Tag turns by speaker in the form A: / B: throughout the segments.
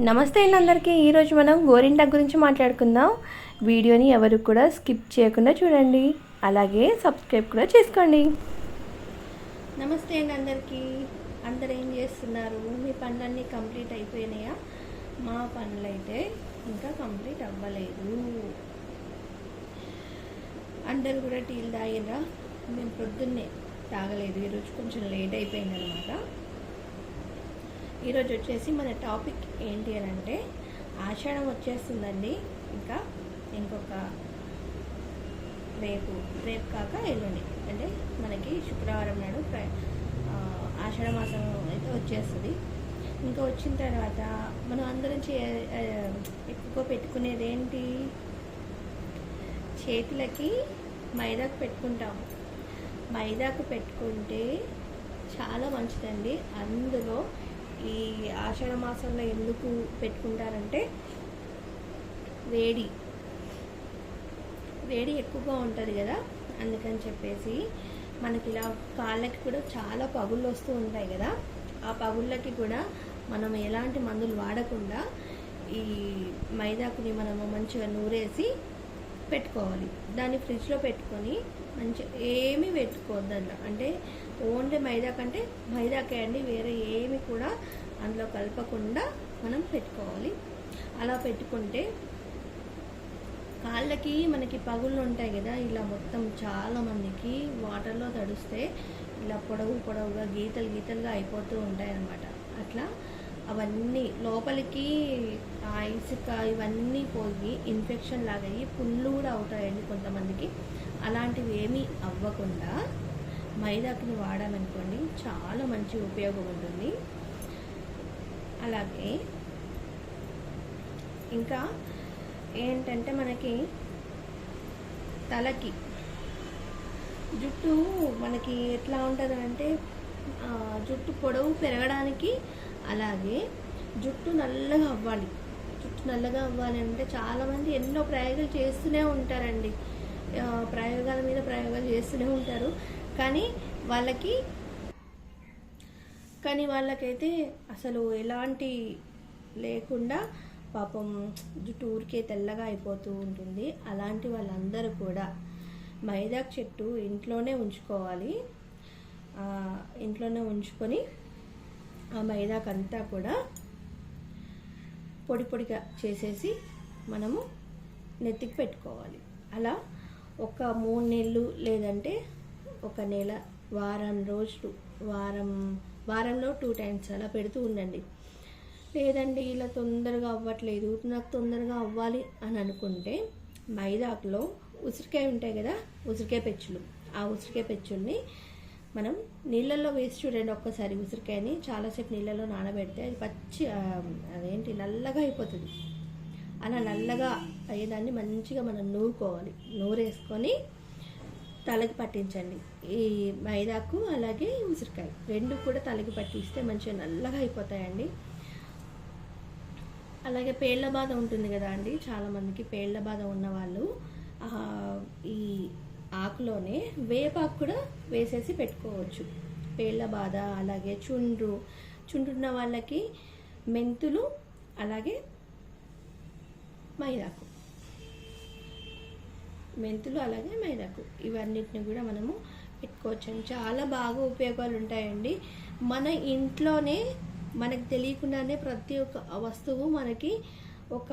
A: నమస్తే అందరికీ. ఈరోజు మనం గోరింటాకు గురించి మాట్లాడుకుందాం. వీడియోని ఎవరు కూడా స్కిప్ చేయకుండా చూడండి, అలాగే సబ్స్క్రైబ్ కూడా చేసుకోండి. నమస్తే అందరికీ. అందరు ఏం చేస్తున్నారు? మీ పనులన్నీ కంప్లీట్ అయిపోయినాయా? మా పనులు అయితే ఇంకా కంప్లీట్ అవ్వలేదు. అందరు కూడా టీలు తాగినరా? మేము పొద్దున్నే తాగలేదు, ఈరోజు కొంచెం లేట్ అయిపోయింది అనమాట. ఈరోజు వచ్చేసి మన టాపిక్ ఏంటి అని అంటే, ఆషాఢం వచ్చేస్తుందండి. ఇంకొక రేపు కాక ఎల్లుండి, అంటే మనకి శుక్రవారం నాడు ఆషాఢ మాసం అయితే వచ్చేస్తుంది. ఇంకా వచ్చిన తర్వాత మనం అందరం ఎక్కువ పెట్టుకునేది ఏంటి? చేతులకి మైదాకు పెట్టుకుంటాం. మైదాకు పెట్టుకుంటే చాలా మంచిదండి. అందులో ఈ ఆషాఢ మాసంలో ఎందుకు పెట్టుకుంటారంటే, వేడి ఎక్కువగా ఉంటుంది కదా, అందుకని చెప్పేసి మనకి ఇలా కాళ్ళకి కూడా చాలా పగుళ్ళు వస్తూ ఉంటాయి కదా, ఆ పగుళ్ళకి కూడా మనం ఎలాంటి మందులు వాడకుండా ఈ మైదాకుని మనము మంచిగా నూరేసి పెట్టుకోవాలి. దాన్ని ఫ్రిడ్జ్లో పెట్టుకొని మంచిగా ఏమీ పెట్టుకోవద్దు అందులో. అంటే ఓన్లీ మైదాకంటే మైదాకే అండి, వేరే ఏమి కూడా అందులో కలపకుండా మనం పెట్టుకోవాలి. అలా పెట్టుకుంటే కాళ్ళకి మనకి పగుళ్ళు ఉంటాయి కదా, ఇలా మొత్తం చాలామందికి వాటర్లో తడిస్తే ఇలా పొడవుగా గీతలుగా అయిపోతూ ఉంటాయి అన్నమాట. అట్లా అవన్నీ లోపలికి ఆ ఇసుక ఇవన్నీ పోయి ఇన్ఫెక్షన్ లాగా అయ్యి పుళ్ళు కూడా అవుతాయండి కొంతమందికి. అలాంటివి ఏమీ అవ్వకుండా మైదాకుని వాడామనుకోండి, చాలా మంచి ఉపయోగం ఉంటుంది. అలాగే ఇంకా ఏంటంటే, మనకి తలకి జుట్టు మనకి ఎట్లా ఉంటుంది అంటే, జుట్టు పొడవు పెరగడానికి, అలాగే జుట్టు నల్లగా అవ్వాలి అంటే చాలామంది ఎన్నో ప్రయోగాలు చేస్తూనే ఉంటారండి. ప్రయోగాల మీద ప్రయోగాలు చేస్తూనే ఉంటారు. కానీ వాళ్ళకైతే అసలు ఎలాంటి లేకుండా పాపం జుట్టు ఊరికే తెల్లగా అయిపోతూ ఉంటుంది. అలాంటి వాళ్ళందరూ కూడా మైదాకు చెట్టు ఇంట్లోనే ఉంచుకోవాలి. ఇంట్లోనే ఉంచుకొని ఆ మైదాకంతా కూడా పొడిగా చేసేసి మనము నెత్తికి పెట్టుకోవాలి. అలా ఒక 3 నెలలు లేదంటే ఒక నెల, వారం రోజులు, వారంలో 2 టైమ్స్ అలా పెడుతూ ఉండండి. లేదండి ఇలా తొందరగా అవ్వట్లేదు, నాకు తొందరగా అవ్వాలి అని అనుకుంటే, మైదాకులో ఉసిరికాయ ఉంటాయి కదా, ఉసిరికాయ పెచ్చులు, ఆ ఉసిరికాయ పెచ్చుల్ని మనం నీళ్ళల్లో వేసి చూడండి ఒక్కసారి. ఉసిరికాయని చాలాసేపు నీళ్ళలో నానబెడితే అది అదేంటి నల్లగా అయిపోతుంది. అలా నల్లగా అయ్యేదాన్ని మంచిగా మనం నూరేసుకొని తలకి పట్టించండి. ఈ మైదాకు అలాగే ఉసిరికాయ 2 కూడా తలకి పట్టిస్తే మంచిగా నల్లగా అయిపోతాయండి. అలాగే పేళ్ల బాధ ఉంటుంది కదా అండి, చాలామందికి పేళ్ల బాధ ఉన్నవాళ్ళు ఈ ఆకులోనే వేపాకు కూడా వేసేసి పెట్టుకోవచ్చు. పేళ్ల బాధ, అలాగే చుండ్రున్న వాళ్ళకి మెంతులు, అలాగే మైదాకు ఇవన్నిటిని కూడా మనము పెట్టుకోవచ్చు. చాలా బాగా ఉపయోగాలు ఉంటాయండి. మన ఇంట్లోనే మనకు తెలియకుండానే ప్రతి ఒక్క వస్తువు మనకి ఒక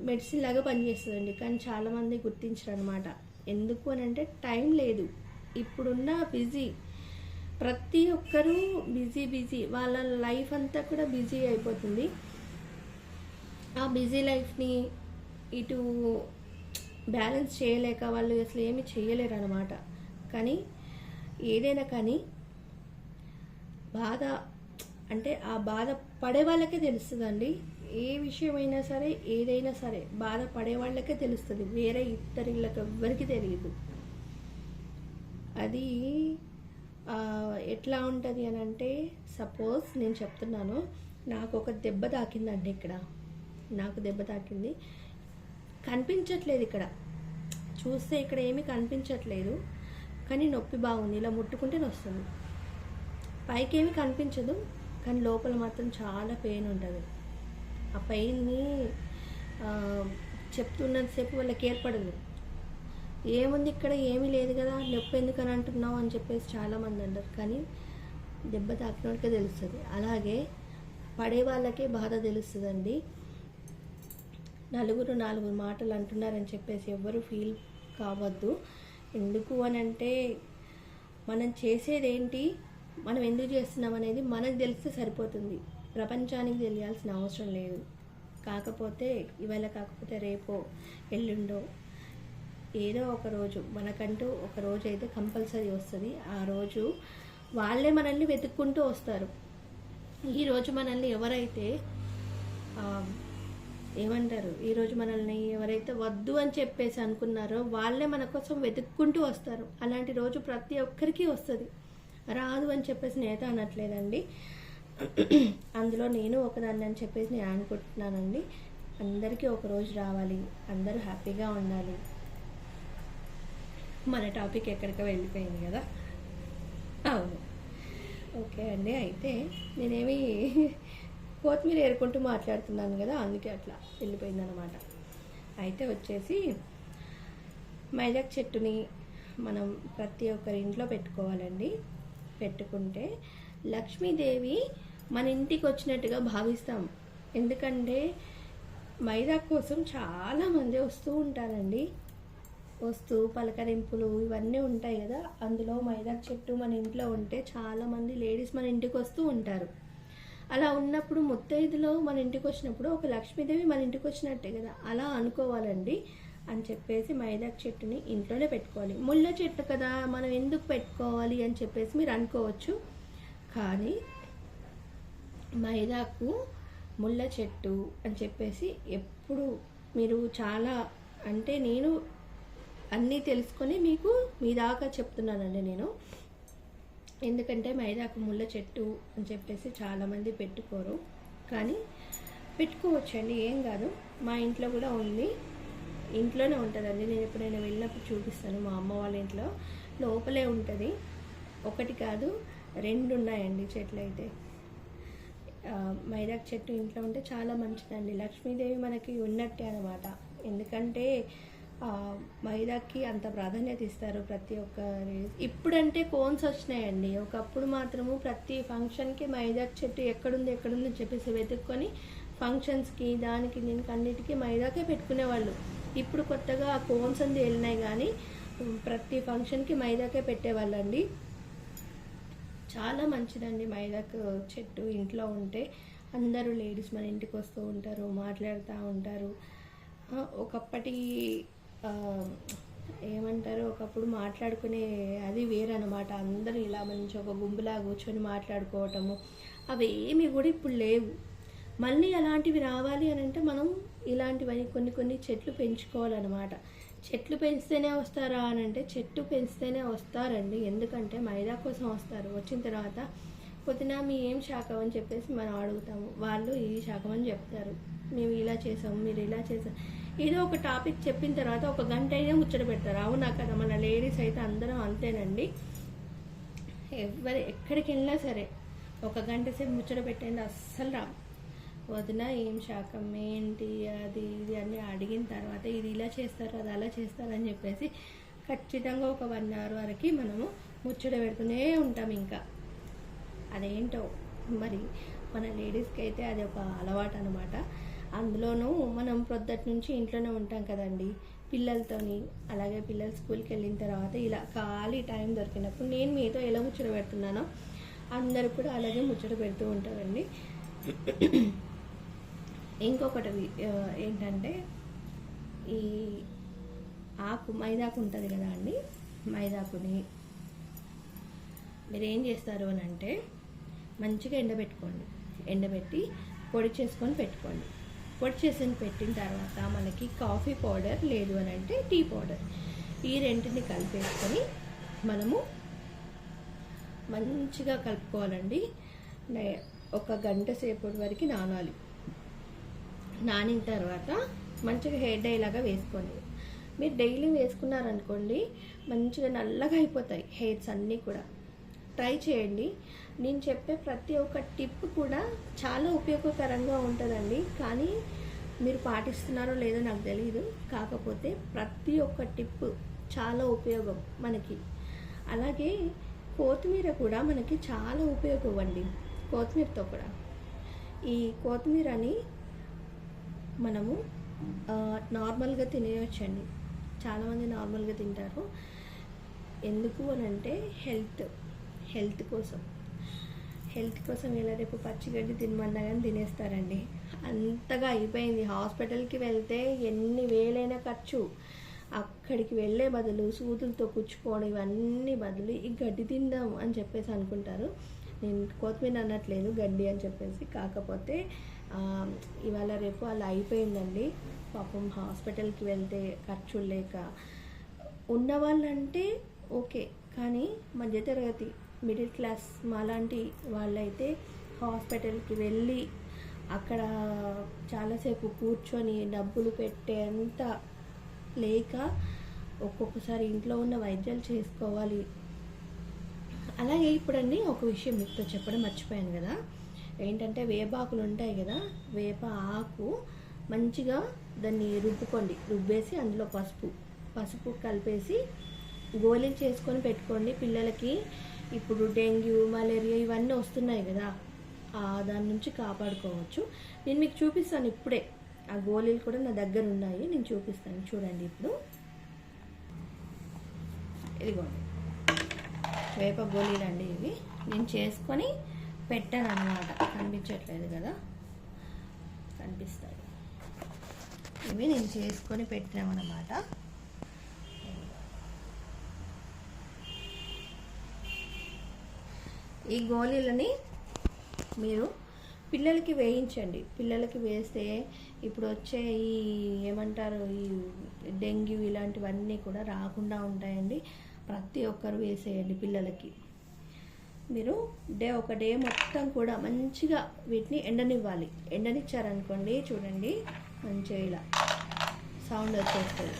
A: మెడిసిన్ లాగా పనిచేస్తుందండి. కానీ చాలామంది గుర్తించరు అనమాట. ఎందుకు అని అంటే, టైం లేదు. ఇప్పుడున్న ప్రతి ఒక్కరూ బిజీ, వాళ్ళ లైఫ్ అంతా కూడా బిజీ అయిపోతుంది. ఆ బిజీ లైఫ్ని ఇటు బ్యాలెన్స్ చేయలేక వాళ్ళు అసలు ఏమీ చేయలేరు అనమాట. కానీ ఏదైనా కానీ బాధ అంటే ఆ బాధ పడే వాళ్ళకే తెలుస్తుందండి. ఏ విషయమైనా సరే, ఏదైనా సరే బాధ పడే వాళ్ళకే తెలుస్తుంది, వేరే ఇతరులకు ఎవ్వరికి తెలియదు. అది ఎట్లా ఉంటుంది అని అంటే, సపోజ్ నేను చెప్తున్నాను, నాకు ఒక దెబ్బ తాకిందండి. నాకు దెబ్బ తాకింది, కనిపించట్లేదు. ఇక్కడ చూస్తే ఇక్కడ ఏమీ కనిపించట్లేదు, కానీ నొప్పి బాగుంది. ఇలా ముట్టుకుంటే వస్తుంది. పైకి ఏమీ కనిపించదు, కానీ లోపల మాత్రం చాలా పెయిన్ ఉంటుంది. ఆ పెయిన్ని చెప్తున్నంతసేపు వాళ్ళకి ఏర్పడదు. ఏముంది ఇక్కడ, ఏమీ లేదు కదా, నొప్పి ఎందుకని అంటున్నావు అని చెప్పేసి చాలామంది అంటారు. కానీ దెబ్బ తాకిన వాళ్ళకే తెలుస్తుంది. అలాగే పడే వాళ్ళకే బాధ తెలుస్తుందండి. నలుగురు మాటలు అంటున్నారని చెప్పేసి ఎవరు ఫీల్ కావద్దు. ఎందుకు అని అంటే మనం చేసేదేంటి, మనం ఎందుకు చేస్తున్నాం అనేది మనకు తెలిస్తే సరిపోతుంది. ప్రపంచానికి తెలియాల్సిన అవసరం లేదు. కాకపోతే ఇవాళ కాకపోతే రేపో ఎల్లుండో ఏదో ఒక రోజు మనకంటూ ఒక రోజు అయితే కంపల్సరీ వస్తుంది. ఆ రోజు వాళ్ళే మనల్ని వెతుక్కుంటూ వస్తారు. ఈరోజు మనల్ని ఎవరైతే ఏమంటారు, ఈరోజు మనల్ని ఎవరైతే వద్దు అని చెప్పేసి అనుకున్నారో వాళ్ళే మన కోసం వెతుక్కుంటూ వస్తారు. అలాంటి రోజు ప్రతి ఒక్కరికి వస్తుంది. రాదు అని చెప్పేసి నేత అనట్లేదండి. అందులో నేను ఒకదాన్ని అని చెప్పేసి నేను అనుకుంటున్నానండి. అందరికీ ఒక రోజు రావాలి, అందరూ హ్యాపీగా ఉండాలి. మన టాపిక్ ఎక్కడికో వెళ్ళిపోయింది కదా. అవును, ఓకే అండి. అయితే నేనేమి కొత్తిమీర ఏరుకుంటూ మాట్లాడుతున్నాను కదా, అందుకే అట్లా వెళ్ళిపోయిందనమాట. అయితే వచ్చేసి మైదాకు చెట్టుని మనం ప్రతి ఒక్కరి ఇంట్లో పెట్టుకోవాలండి. పెట్టుకుంటే లక్ష్మీదేవి మన ఇంటికి వచ్చినట్టుగా భావిస్తాం. ఎందుకంటే మైదా కోసం చాలామంది వస్తూ ఉంటారండి. వస్తూ పలకరింపులు ఇవన్నీ ఉంటాయి కదా. అందులో మైదాకు చెట్టు మన ఇంట్లో ఉంటే చాలామంది లేడీస్ మన ఇంటికి వస్తూ ఉంటారు. అలా ఉన్నప్పుడు ముత్తైదులో మన ఇంటికి వచ్చినప్పుడు ఒక లక్ష్మీదేవి మన ఇంటికి వచ్చినట్టే కదా, అలా అనుకోవాలండి. అని చెప్పేసి మైదాకు చెట్టుని ఇంట్లోనే పెట్టుకోవాలి. ముళ్ళ చెట్టు కదా, మనం ఎందుకు పెట్టుకోవాలి అని చెప్పేసి మీరు అనుకోవచ్చు. కానీ మైదాకు ముళ్ళ చెట్టు అని చెప్పేసి ఎప్పుడు మీరు చాలా అంటే నేను అన్నీ తెలుసుకొని మీకు మీ దాకా చెప్తున్నానండి నేను. ఎందుకంటే మైదాకు ముళ్ళ చెట్టు అని చెప్పేసి చాలామంది పెట్టుకోరు. కానీ పెట్టుకోవచ్చండి, ఏం కాదు. మా ఇంట్లో కూడా ఉంది, ఇంట్లోనే ఉంటుందండి. నేను ఎప్పుడైనా వెళ్ళినప్పుడు చూపిస్తాను. మా అమ్మ వాళ్ళ ఇంట్లో లోపలే ఉంటుంది. ఒకటి కాదు, 2 ఉన్నాయండి చెట్లు. అయితే మైదాకు చెట్టు ఇంట్లో ఉంటే చాలా మంచిదండి. లక్ష్మీదేవి మనకి ఉన్నట్టే అనమాట. ఎందుకంటే మైదాకి అంత ప్రాధాన్యత ఇస్తారు ప్రతి ఒక్కరి. ఇప్పుడంటే కోన్స్ వచ్చినాయండి. ఒకప్పుడు మాత్రము ప్రతి ఫంక్షన్కి మైదాకు చెట్టు ఎక్కడుంది అని చెప్పేసి వెతుక్కొని ఫంక్షన్స్కి దానికి దీనికి అన్నిటికీ మైదాకే పెట్టుకునేవాళ్ళు. ఇప్పుడు కొత్తగా కోన్స్ అంది వెళ్ళినాయి, కానీ ప్రతి ఫంక్షన్కి మైదాకే పెట్టేవాళ్ళండి. చాలా మంచిదండి మైదాకు చెట్టు ఇంట్లో ఉంటే. అందరూ లేడీస్ మన ఇంటికి వస్తూ ఉంటారు, మాట్లాడుతూ ఉంటారు. ఒకప్పటి ఏమంటారు, ఒకప్పుడు మాట్లాడుకునే అది వేరనమాట. అందరూ ఇలా మంచి ఒక గుంపులా కూర్చొని మాట్లాడుకోవటము అవేమి కూడా ఇప్పుడు లేవు. మళ్ళీ అలాంటివి రావాలి అని అంటే మనం ఇలాంటివన్నీ కొన్ని చెట్లు పెంచుకోవాలన్నమాట. చెట్లు పెంచితేనే వస్తారా అని అంటే చెట్టు పెంచితేనే వస్తారండి. ఎందుకంటే మైదా కోసం వస్తారు. వచ్చిన తర్వాత పొద్దున మీ ఏం శాఖం అని చెప్పేసి మనం అడుగుతాము, వాళ్ళు ఈ శాఖం అని చెప్తారు. మేము ఇలా చేసాము, మీరు ఇలా చేసాం, ఏదో ఒక టాపిక్ చెప్పిన తర్వాత ఒక గంట అయినా ముచ్చట పెడతారు. అవునా కదా, మన లేడీస్ అయితే అందరం అంతేనండి. ఎక్కడికి వెళ్ళినా సరే ఒక గంట సేపు ముచ్చట పెట్టండి, అస్సలు రాము. వదిన ఏం శాఖం ఏంటి అది ఇది అని అడిగిన తర్వాత ఇది ఇలా చేస్తారు, అది అలా చేస్తారు అని చెప్పేసి ఖచ్చితంగా ఒక 1 అవర్ వరకు మనము ముచ్చట పెడుతూనే ఉంటాం. ఇంకా అదేంటో మరి మన లేడీస్కి అయితే అది ఒక అలవాటు అనమాట. అందులోనూ మనం పొద్దుటి నుంచి ఇంట్లోనే ఉంటాం కదండి పిల్లలతోని. అలాగే పిల్లలు స్కూల్కి వెళ్ళిన తర్వాత ఇలా ఖాళీ టైం దొరికినప్పుడు నేను మీతో ఎలా ముచ్చట పెడుతున్నానో అందరూ కూడా అలాగే ముచ్చట పెడుతూ ఉంటారండి. ఇంకొకటి ఏంటంటే ఈ మైదాకు ఉంటుంది కదా అండి, మైదాకుని మీరు ఏం చేస్తారు అని అంటే మంచిగా ఎండబెట్టుకోండి. ఎండబెట్టి పొడి చేసుకొని పెట్టుకోండి. పొడి చేసి పెట్టిన తర్వాత మనకి కాఫీ పౌడర్ లేదు అని అంటే టీ పౌడర్, ఈ రెంటిని కలిపేసుకొని మనము మంచిగా కలుపుకోవాలండి. ఒక గంట సేపటి వరకు నానాలి. నానిన తర్వాత మంచిగా హెయిర్ డై లాగా వేసుకోండి. మీరు డైలీ వేసుకున్నారనుకోండి మంచిగా నల్లగా అయిపోతాయి హెయిర్స్ అన్నీ కూడా. ట్రై చేయండి. నేను చెప్పే ప్రతి ఒక్క టిప్ కూడా చాలా ఉపయోగకరంగా ఉంటుందండి. కానీ మీరు పాటిస్తున్నారో లేదో నాకు తెలియదు. కాకపోతే ప్రతి ఒక్క టిప్ చాలా ఉపయోగం మనకి. అలాగే కొత్తిమీర కూడా మనకి చాలా ఉపయోగం అండి. కొత్తిమీరతో కూడా ఈ కొత్తిమీరని మనము నార్మల్గా తినేయొచ్చండి. చాలామంది నార్మల్గా తింటారు. ఎందుకు అని అంటే హెల్త్ కోసం ఇలా రేపు పచ్చిగడ్డి తినమన్నా కానీ తినేస్తారండి. అంతగా అయిపోయింది. హాస్పిటల్కి వెళ్తే ఎన్ని వేలైనా ఖర్చు. అక్కడికి వెళ్ళే బదులు సూదులతో కుచ్చుకోవడం ఇవన్నీ బదులు ఈ గడ్డి తిందాం అని చెప్పేసి అనుకుంటారు. నేను కొత్తిమీర అనట్లేదు, గడ్డి అని చెప్పేసి. కాకపోతే ఇవాళ రేపు అలా అయిపోయిందండి. పాపం హాస్పిటల్కి వెళ్తే ఖర్చులు లేక ఉన్నవాళ్ళంటే ఓకే, కానీ మధ్యతరగతి మిడిల్ క్లాస్ మాలాంటి వాళ్ళైతే హాస్పిటల్కి వెళ్ళి అక్కడ చాలాసేపు కూర్చొని డబ్బులు పెట్టేంత లేక ఒక్కొక్కసారి ఇంట్లో ఉన్న వైద్యాలు చేసుకోవాలి. అలాగే ఇప్పుడండి ఒక విషయం మీతో చెప్పడం మర్చిపోయాను కదా. ఏంటంటే వేపాకులు ఉంటాయి కదా, వేప ఆకు మంచిగా దాన్ని రుబ్బేసి అందులో పసుపు కలిపేసి గోళీలు చేసుకొని పెట్టుకోండి. పిల్లలకి ఇప్పుడు డెంగ్యూ, మలేరియా ఇవన్నీ వస్తున్నాయి కదా, దాని నుంచి కాపాడుకోవచ్చు. నేను మీకు చూపిస్తాను ఇప్పుడే. ఆ గోళీలు కూడా నా దగ్గర ఉన్నాయి, నేను చూపిస్తాను. చూడండి, ఇప్పుడు ఇదిగోండి వేప గోళీలు అండి. ఇవి నేను చేసుకొని పెట్టాను అన్నమాట. కనిపించట్లేదు కదా, కనిపిస్తాయి. ఇవి నేను చేసుకొని పెట్టామన్నమాట. ఈ గోళీలని మీరు పిల్లలకి వేయించండి. పిల్లలకి వేస్తే ఇప్పుడు వచ్చే ఈ ఏమంటారు, ఈ డెంగ్యూ ఇలాంటివన్నీ కూడా రాకుండా ఉంటాయండి. ప్రతి ఒక్కరు వేసేయండి పిల్లలకి. మీరు ఒక డే మొత్తం కూడా మంచిగా వీటిని ఎండనివ్వాలి. ఎండనిచ్చారనుకోండి, చూడండి మంచిగా ఇలా సౌండ్ వచ్చేస్తుంది.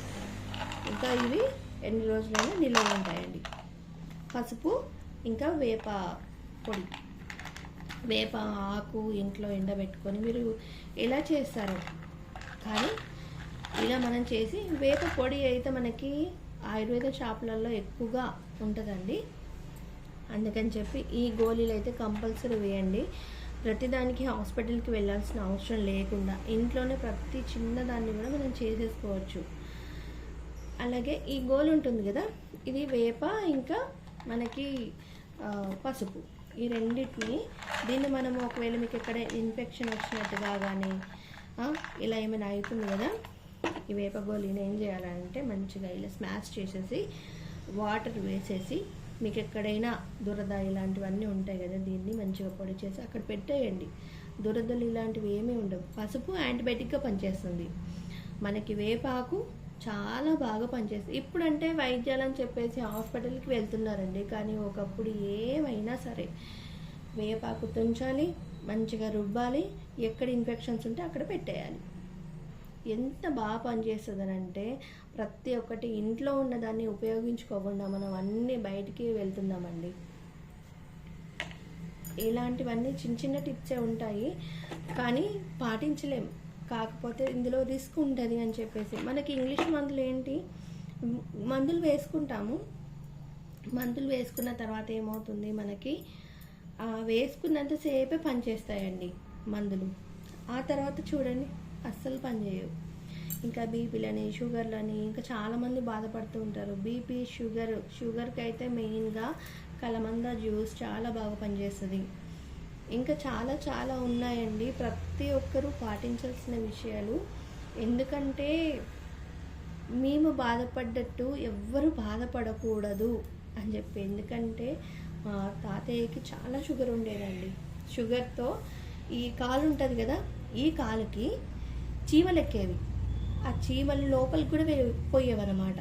A: ఇంకా ఇవి ఎన్ని రోజులైనా నిల్వ ఉంటాయండి. పసుపు ఇంకా వేప పొడి, వేప ఆకు ఇంట్లో ఎండబెట్టుకొని మీరు ఎలా చేస్తారు, కానీ ఇలా మనం చేసి వేప పొడి అయితే మనకి ఆయుర్వేద షాపులలో ఎక్కువగా ఉంటుందండి. అందుకని చెప్పి ఈ గోళీలు అయితే కంపల్సరీ వేయండి. ప్రతిదానికి హాస్పిటల్కి వెళ్ళాల్సిన అవసరం లేకుండా ఇంట్లోనే ప్రతి చిన్నదాన్ని కూడా మనం చేసేసుకోవచ్చు. అలాగే ఈ గోళీ ఉంటుంది కదా, ఇది వేప ఇంకా మనకి పసుపు, ఈ రెండింటిని దీన్ని మనము ఒకవేళ మీకు ఎక్కడ ఇన్ఫెక్షన్ వచ్చినట్టుగా కానీ ఇలా ఏమైనా అవుతుంది కదా, ఈ వేప గోళీని ఏం చేయాలంటే మంచిగా ఇలా స్మాష్ చేసేసి వాటర్ వేసేసి మీకు ఎక్కడైనా దురద ఇలాంటివన్నీ ఉంటాయి కదా, దీన్ని మంచిగా పొడి చేసి అక్కడ పెట్టేయండి. దురదలు ఇలాంటివి ఏమీ ఉండవు. పసుపు యాంటీబయాటిక్గా పనిచేస్తుంది. మనకి వేపాకు చాలా బాగా పనిచేస్తుంది. ఇప్పుడంటే వైద్యాలని చెప్పేసి హాస్పిటల్కి వెళ్తున్నారండి, కానీ ఒకప్పుడు ఏమైనా సరే వేపాకు తుంచాలి, మంచిగా రుబ్బాలి, ఎక్కడ ఇన్ఫెక్షన్స్ ఉంటే అక్కడ పెట్టేయాలి. ఎంత బాగా పనిచేస్తుంది అంటే ప్రతి ఒక్కటి ఇంట్లో ఉన్నదాన్ని ఉపయోగించుకోకుండా మనం అన్నీ బయటికి వెళ్తున్నామండి. ఇలాంటివన్నీ చిన్న చిన్న టిప్సే ఉంటాయి, కానీ పాటించలేం. కాకపోతే ఇందులో రిస్క్ ఉంటుంది అని చెప్పేసి మనకి ఇంగ్లీష్ మందులు ఏంటి, మందులు వేసుకుంటాము. మందులు వేసుకున్న తర్వాత ఏమవుతుంది, మనకి వేసుకున్నంతసేపే పనిచేస్తాయండి మందులు. ఆ తర్వాత చూడండి అస్సలు పనిచేయవు. ఇంకా బీపీలని, షుగర్లని, ఇంకా చాలామంది బాధపడుతూ ఉంటారు. బీపీ, షుగర్కి అయితే మెయిన్గా కలమంద జ్యూస్ చాలా బాగా పనిచేస్తుంది. ఇంకా చాలా చాలా ఉన్నాయండి. ప్రతి ఒక్కరూ పాటించాల్సిన విషయాలు. ఎందుకంటే మేము బాధపడ్డట్టు ఎవ్వరు బాధపడకూడదు అని చెప్పి. ఎందుకంటే మా తాతయ్యకి చాలా షుగర్ ఉండేదండి. షుగర్తో ఈ కాలు ఉంటుంది కదా, ఈ కాలుకి చీమలు ఎక్కేవి. ఆ చీమలు లోపలికి కూడా పోయేవన్నమాట.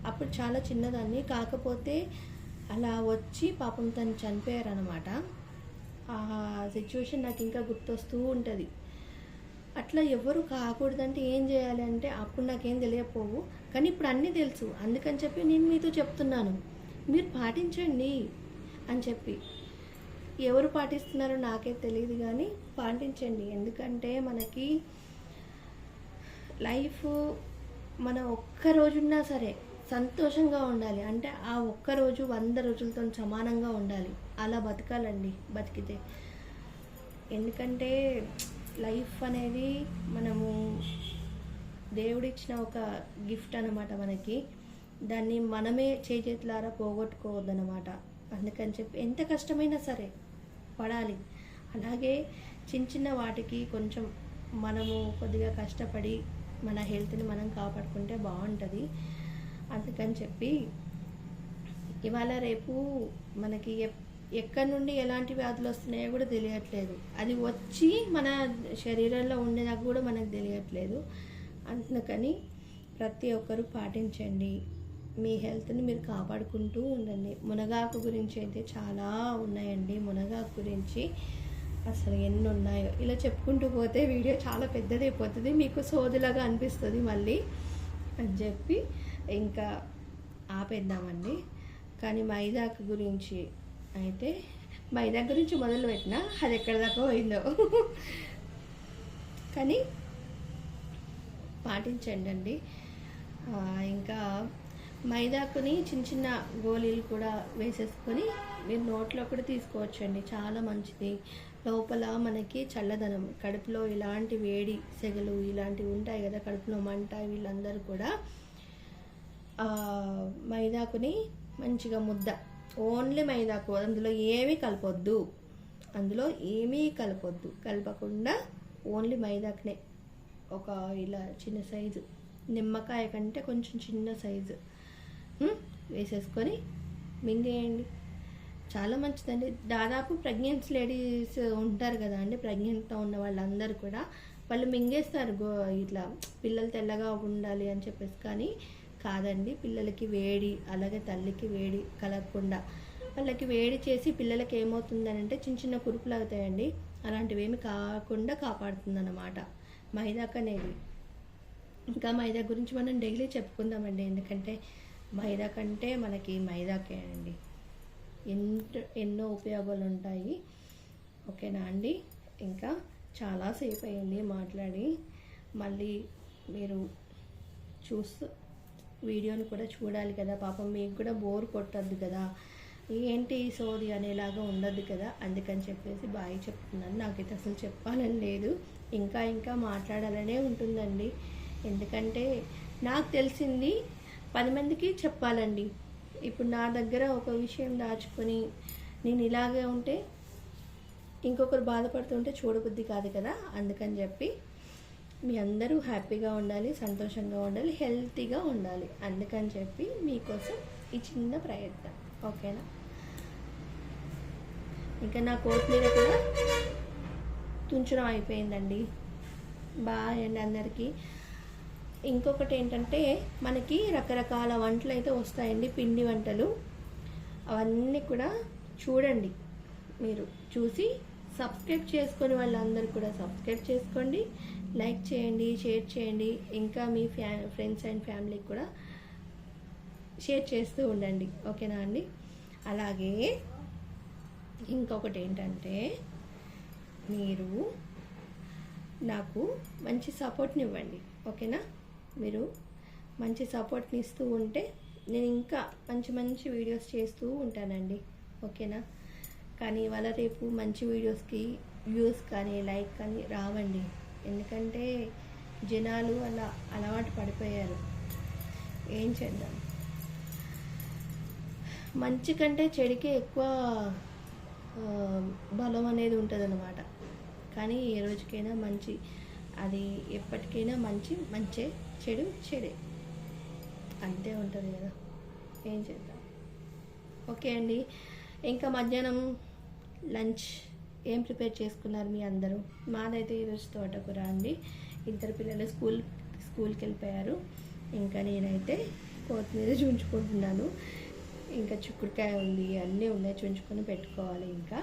A: అప్పుడు చాలా చిన్నదాన్ని, కాకపోతే అలా వచ్చి పాపం తను చనిపోయారనమాట. ఆ సిచ్యువేషన్ నాకు ఇంకా గుర్తొస్తూ ఉంటుంది. అట్లా ఎవరు కాకూడదంటే ఏం చేయాలి అంటే, అప్పుడు నాకేం తెలియకపోవు, కానీ ఇప్పుడు అన్నీ తెలుసు. అందుకని చెప్పి నేను మీతో చెప్తున్నాను, మీరు పాటించండి. అని చెప్పి ఎవరు పాటిస్తున్నారో నాకే తెలియదు, కానీ పాటించండి. ఎందుకంటే మనకి లైఫ్ మనం ఒక్క రోజున్నా సరే సంతోషంగా ఉండాలి. అంటే ఆ ఒక్కరోజు 100 రోజులతో సమానంగా ఉండాలి. అలా బతకాలండి బతికితే. ఎందుకంటే లైఫ్ అనేది మనము దేవుడిచ్చిన ఒక గిఫ్ట్ అనమాట మనకి. దాన్ని మనమే చేతులారా పోగొట్టుకోవద్దనమాట. అందుకని చెప్పి ఎంత కష్టమైనా సరే పడాలి. అలాగే చిన్న చిన్న వాటికి కొంచెం మనము కొద్దిగా కష్టపడి మన హెల్త్ని మనం కాపాడుకుంటే బాగుంటుంది. అందుకని చెప్పి ఇవాళ రేపు మనకి ఎక్కడి నుండి ఎలాంటి వ్యాధులు వస్తున్నాయో కూడా తెలియట్లేదు. అది వచ్చి మన శరీరంలో ఉండేదాకా కూడా మనకు తెలియట్లేదు. అందుకని ప్రతి ఒక్కరూ పాటించండి. మీ హెల్త్ని మీరు కాపాడుకుంటూ ఉండండి. మునగాకు గురించి అయితే చాలా ఉన్నాయండి. మునగాకు గురించి అసలు ఎన్ని ఉన్నాయో ఇలా చెప్పుకుంటూ పోతే వీడియో చాలా పెద్దదైపోతుంది, మీకు సోదులాగా అనిపిస్తుంది మళ్ళీ అని చెప్పి ఇంకా ఆపేద్దామండి. కానీ మైదాకు గురించి అయితే మైదా గురించి మొదలుపెట్టినా అది ఎక్కడి దాకా పోయిందో కానీ పాటించండి అండి. ఇంకా మైదాకుని చిన్న చిన్న గోళీలు కూడా వేసేసుకొని మీరు నోట్లో కూడా తీసుకోవచ్చండి. చాలా మంచిది. లోపల మనకి చల్లదనం, కడుపులో ఇలాంటి వేడి సెగలు ఇలాంటివి ఉంటాయి కదా, కడుపులో మంట, వీళ్ళందరూ కూడా మైదాకుని మంచిగా ముద్ద, ఓన్లీ మైదాకు, అందులో ఏమీ కలపొద్దు, కలపకుండా ఓన్లీ మైదాకునే ఒక ఇలా చిన్న సైజు నిమ్మకాయ కంటే కొంచెం చిన్న సైజు వేసేసుకొని మింగేయండి. చాలా మంచిదండి. దాదాపు ప్రెగ్నెన్సీ లేడీస్ ఉంటారు కదా అండి, ప్రెగ్నెంట్గా ఉన్న వాళ్ళందరూ కూడా వాళ్ళు మింగేస్తారు ఇట్లా పిల్లలు తెల్లగా ఉండాలి అని చెప్పేసి. కానీ కాదండి, పిల్లలకి వేడి, అలాగే తల్లికి వేడి కలగకుండా వాళ్ళకి వేడి చేసి పిల్లలకి ఏమవుతుందని అంటే చిన్న చిన్న కురుపులు అవుతాయండి. అలాంటివి ఏమి కాకుండా కాపాడుతుందన్నమాట మైదాకు అనేది. ఇంకా మైదా గురించి మనం డైలీ చెప్పుకుందామండి. ఎందుకంటే మైదా కంటే మనకి మైదాకే అండి ఎన్నో ఉపయోగాలు ఉంటాయి. ఓకేనా అండి. ఇంకా చాలాసేపు అయింది మాట్లాడి. మళ్ళీ మీరు వీడియోని కూడా చూడాలి కదా, పాపం మీకు కూడా బోర్ కొట్టద్దు కదా, ఏంటి సోది అనేలాగా ఉండద్దు కదా. అందుకని చెప్పేసి బాయ్ చెప్తున్నాను. నాకైతే అసలు చెప్పాలని లేదు, ఇంకా మాట్లాడాలనే ఉంటుందండి. ఎందుకంటే నాకు తెలిసింది 10 మందికి చెప్పాలండి. ఇప్పుడు నా దగ్గర ఒక విషయం దాచుకొని నేను ఇలాగే ఉంటే ఇంకొకరు బాధపడుతుంటే చూడబుద్ధి కాదు కదా. అందుకని చెప్పి మీ అందరూ హ్యాపీగా ఉండాలి, సంతోషంగా ఉండాలి, హెల్తీగా ఉండాలి. అందుకని చెప్పి మీకోసం ఈ చిన్న ప్రయత్నం. ఓకేనా. ఇంకా నా కొత్తిమీర కూడా తుంచడం అయిపోయిందండి. బాయ్ అండి అందరికీ. ఇంకొకటి ఏంటంటే మనకి రకరకాల వంటలు అయితే వస్తాయండి, పిండి వంటలు. అవన్నీ కూడా చూడండి, మీరు చూసి సబ్స్క్రైబ్ చేసుకొని వాళ్ళందరూ కూడా సబ్స్క్రైబ్ చేసుకోండి, లైక్ చేయండి, షేర్ చేయండి. ఇంకా మీ ఫ్రెండ్స్ అండ్ ఫ్యామిలీకి కూడా షేర్ చేస్తూ ఉండండి. ఓకేనా అండి. అలాగే ఇంకొకటి ఏంటంటే మీరు నాకు మంచి సపోర్ట్ని ఇవ్వండి. ఓకేనా. మీరు మంచి సపోర్ట్ని ఇస్తూ ఉంటే నేను ఇంకా మంచి వీడియోస్ చేస్తూ ఉంటానండి. ఓకేనా. కానీ ఇవాళ రేపు మంచి వీడియోస్కి వ్యూస్ కానీ లైక్ కానీ రావండి. ఎందుకంటే జనాలు అలా అలవాటు పడిపోయారు. ఏం చేద్దాం, మంచి కంటే చెడుకే ఎక్కువ బలం అనేది ఉంటుంది అన్నమాట. కానీ ఏ రోజుకైనా మంచి, అది ఎప్పటికైనా మంచే, చెడు చెడే, అంతే ఉంటుంది కదా. ఏం చేద్దాం. ఓకే అండి. ఇంకా మధ్యాహ్నం లంచ్ ఏం ప్రిపేర్ చేసుకున్నారు మీ అందరూ? మాదైతే ఈరోజు తోటకూర అండి. 2 పిల్లలు స్కూల్కి వెళ్ళిపోయారు. ఇంకా నేనైతే కొత్తిమీర చూంచుకుంటున్నాను. ఇంకా చిక్కుడుకాయ ఉంది, అన్నీ ఉన్నాయి, చుంచుకొని పెట్టుకోవాలి. ఇంకా